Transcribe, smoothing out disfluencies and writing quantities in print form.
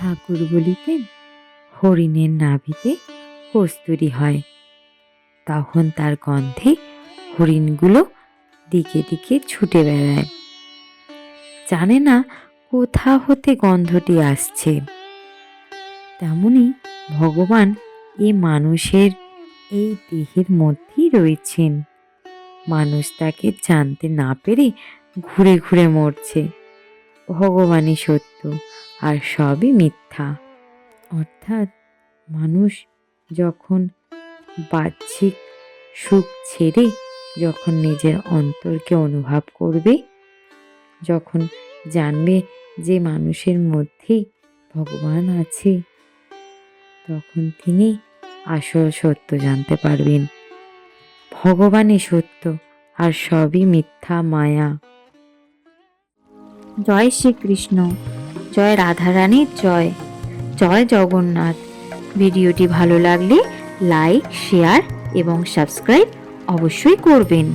ঠাকুর বলিতেন হরিণের নাভিতে কস্তুরী হয়, তখন তার গন্ধে হরিণগুলো দিকে দিকে ছুটে বেড়ায়, জানে না কোথা হতে গন্ধটি আসছে। তেমনি ভগবান এ মানুষের এই দেহের মধ্যেই রয়েছেন। মানুষ তাকে জানতে না পেরে ঘুরে ঘুরে মরছে। ভগবানই সত্য আর সবই মিথ্যা। অর্থাৎ মানুষ যখন বাহ্যিক সুখ ছেড়ে যখন নিজের অন্তরকে অনুভব করবে, যখন জানবে যে মানুষের মধ্যেই ভগবান আছে, তখন তিনি আসল সত্য জানতে পারবেন। ভগবানই সত্য আর সবই মিথ্যা মায়া। জয় শ্রীকৃষ্ণ, জয় রাধারানীর জয়, জয় জগন্নাথ। ভিডিওটি ভালো লাগলে লাইক, শেয়ার এবং সাবস্ক্রাইব অবশ্যই করবেন।